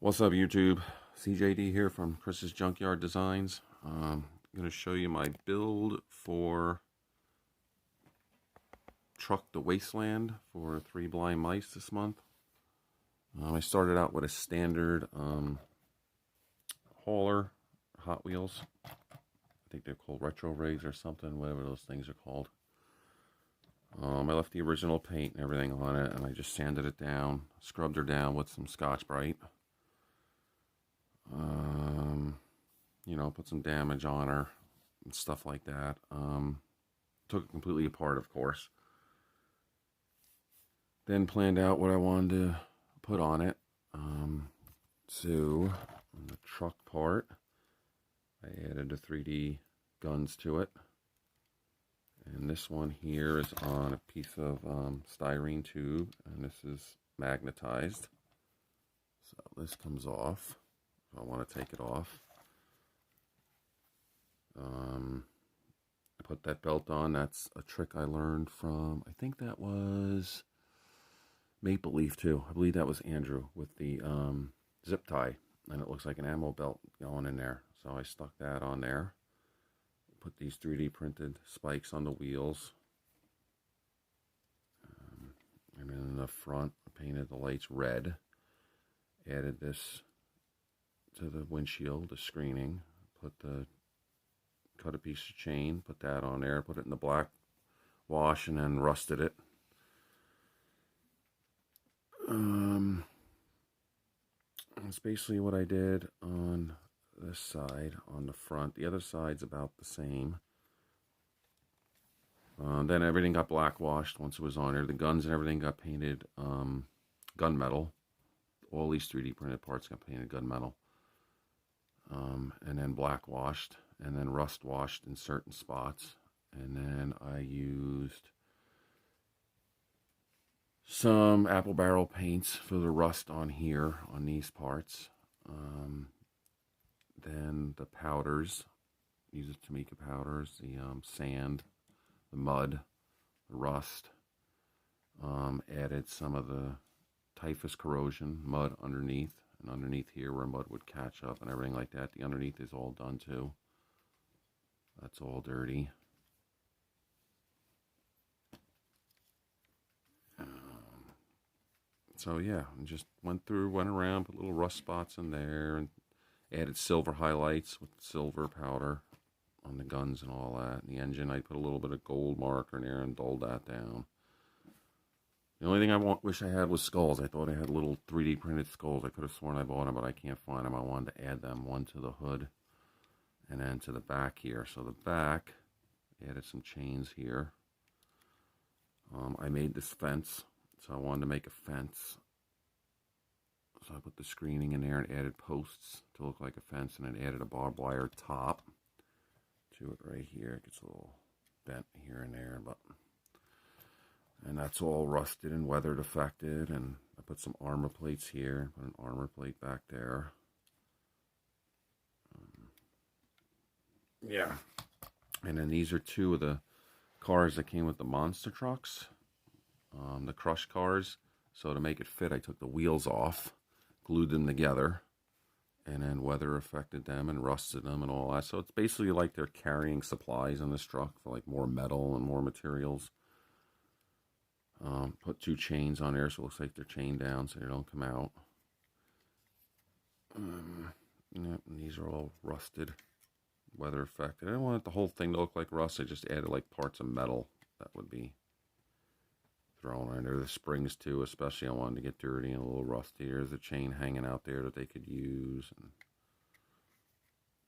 What's up, YouTube? CJD here from Chris's Junkyard Designs. I'm going to show you my build for Truck the Wasteland for 3 Blind Mice this month. I started out with a standard hauler, Hot Wheels. I think they're called retro rigs or something, whatever those things are called. I left the original paint and everything on it, and I just sanded it down, scrubbed her down with some Scotch-Brite. Put some damage on her and stuff like that. Took it completely apart, of course. Then planned out what I wanted to put on it. So, on the truck part, I added the 3D guns to it. And this one here is on a piece of styrene tube, and this is magnetized. So this comes off. I want to take it off. I put that belt on. That's a trick I learned from, I think that was Maple Leaf too. I believe that was Andrew with the zip tie. And it looks like an ammo belt going in there. So I stuck that on there. Put these 3D printed spikes on the wheels. And then in the front, I painted the lights red. Added this to the windshield, the screening. Cut a piece of chain, put that on there, put it in the black wash, and then rusted it. That's basically what I did on this side, on the front. The other side's about the same. Then everything got black washed once it was on there. The guns and everything got painted gunmetal. All these 3D printed parts got painted gunmetal. And then black washed, and then rust washed in certain spots. And then I used some apple barrel paints for the rust on here, on these parts. Then the powders, used Tamika powders, the sand, the mud, the rust. Added some of the typhus corrosion mud underneath. And underneath here where mud would catch up and everything like that. The underneath is all done too. That's all dirty. So yeah, and just went around, put little rust spots in there, and added silver highlights with silver powder on the guns and all that. And the engine, I put a little bit of gold marker in there and dulled that down. The only thing I wish I had was skulls. I thought I had little 3D printed skulls. I could have sworn I bought them, but I can't find them. I wanted to add them, one to the hood and then to the back here. So the back, added some chains here. I made this fence, so I wanted to make a fence. So I put the screening in there and added posts to look like a fence, and then added a barbed wire top to it right here. It gets a little bent here and there, but... And that's all rusted and weathered affected. And I put some armor plates here. Put an armor plate back there. Yeah. And then these are two of the cars that came with the monster trucks. The crush cars. So to make it fit, I took the wheels off. Glued them together. And then weather affected them and rusted them and all that. So it's basically like they're carrying supplies on this truck for like more metal and more materials. Put 2 chains on there so it looks like they're chained down so they don't come out. And these are all rusted, weather affected. I didn't want the whole thing to look like rust. I just added like parts of metal that would be thrown on there. The springs too, especially I wanted to get dirty and a little rusty. There's a chain hanging out there that they could use.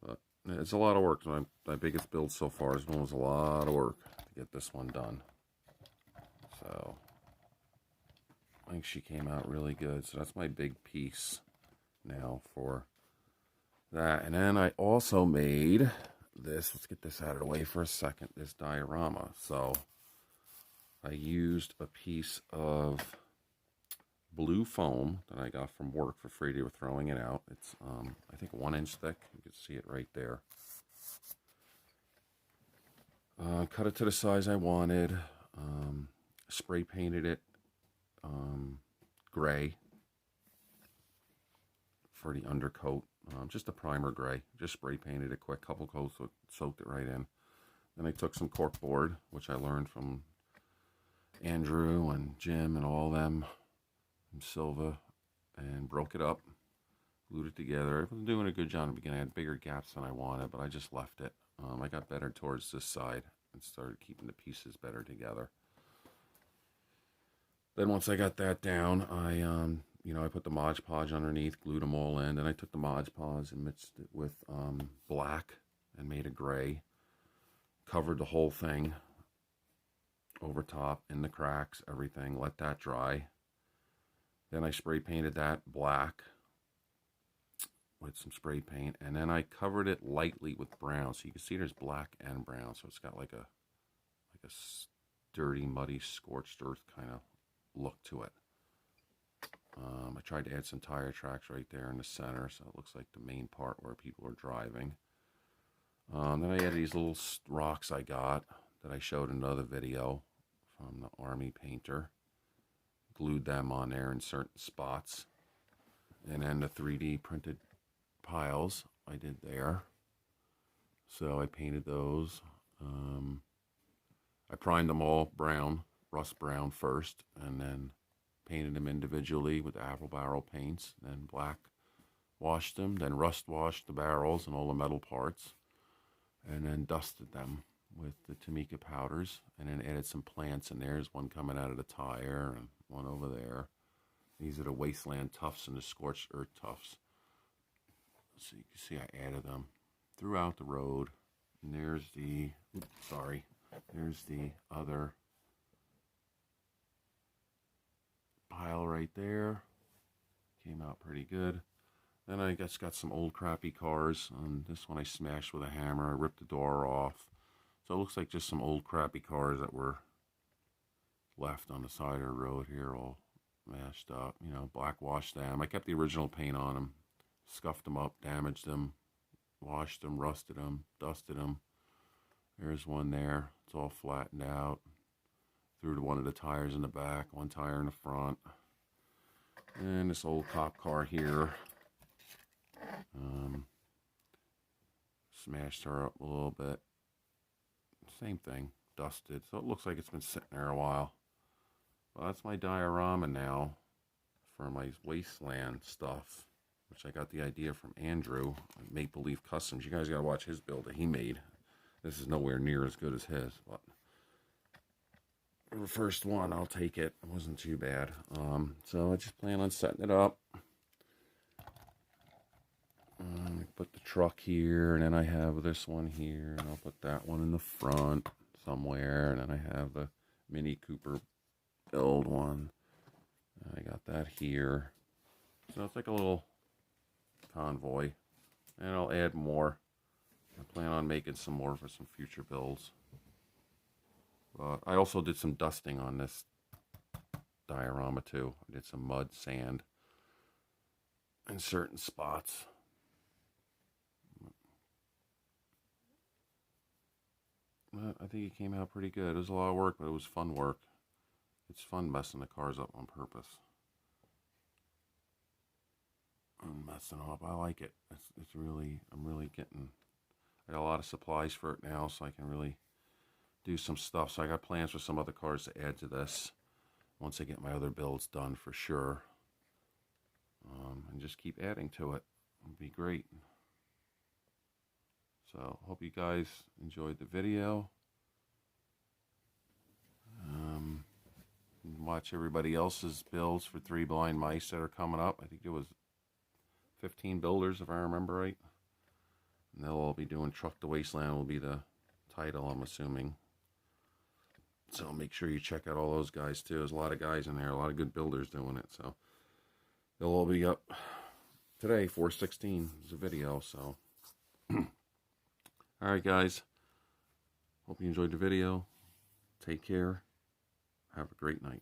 But it's a lot of work. My biggest build so far. This one was a lot of work to get this one done. So I think she came out really good. So that's my big piece now for that. And then I also made this. Let's get this out of the way for a second. This diorama. So I used a piece of blue foam that I got from work for free. They were throwing it out. It's I think 1 inch thick. You can see it right there. Cut it to the size I wanted. Spray painted it gray. for the undercoat. Just a primer gray. Just spray painted it quick, couple coats, so soaked it right in. Then I took some cork board, which I learned from Andrew and Jim and all them, and Silva, and broke it up, glued it together. I was doing a good job in the beginning. I had bigger gaps than I wanted, but I just left it. I got better towards this side and started keeping the pieces better together. Then once I got that down, I put the Mod Podge underneath, glued them all in. Then I took the Mod Podge and mixed it with black and made a gray. Covered the whole thing over top, in the cracks, everything. Let that dry. Then I spray painted that black with some spray paint, and then I covered it lightly with brown, so you can see there's black and brown, so it's got like a dirty, muddy, scorched earth kind of look to it. I tried to add some tire tracks right there in the center, so it looks like the main part where people are driving. Then I added these little rocks I got that I showed in another video from the Army painter. Glued them on there in certain spots. And then the 3D printed piles I did there. So I painted those. I primed them all brown, rust brown first, and then painted them individually with apple barrel paints, then black washed them, then rust washed the barrels and all the metal parts, and then dusted them with the Tamika powders, and then added some plants in there. There's one coming out of the tire and one over there. These are the wasteland tufts and the scorched earth tufts. So you can see I added them throughout the road. And there's the, there's the other pile right there. Came out pretty good. Then I just got some old crappy cars. This one I smashed with a hammer. I ripped the door off. So it looks like just some old crappy cars that were left on the side of the road here, all mashed up. Black washed them. I kept the original paint on them. Scuffed them up, damaged them, washed them, rusted them, dusted them. There's one there. It's all flattened out. Threw one of the tires in the back, one tire in the front. And this old cop car here. Smashed her up a little bit. Same thing, dusted. So it looks like it's been sitting there a while. Well, that's my diorama now for my wasteland stuff, which I got the idea from Andrew, Make Believe Customs. You guys got to watch his build that he made. This is nowhere near as good as his, but for the first one, I'll take it. It wasn't too bad. So I just plan on setting it up. Put the truck here, and then I have this one here, and I'll put that one in the front somewhere, and then I have the Mini Cooper build one. I got that here. So it's like a little convoy, and I'll add more. I plan on making some more for some future builds. But I also did some dusting on this diorama too. I did some mud, sand in certain spots. But I think it came out pretty good. It was a lot of work, but it was fun work. It's fun messing the cars up on purpose. I'm messing them up. I like it. It's really, I'm really getting, I got a lot of supplies for it now, so I can really do some stuff. So I got plans for some other cars to add to this once I get my other builds done for sure. And just keep adding to it. It'll be great. So hope you guys enjoyed the video. Watch everybody else's builds for 3 Blind Mice that are coming up. I think it was 15 builders if I remember right. And they'll all be doing Truck to Wasteland will be the title, I'm assuming. So make sure you check out all those guys too. There's a lot of guys in there, a lot of good builders doing it. So they'll all be up today, 4/16 is a video. So alright guys, hope you enjoyed the video. Take care. Have a great night.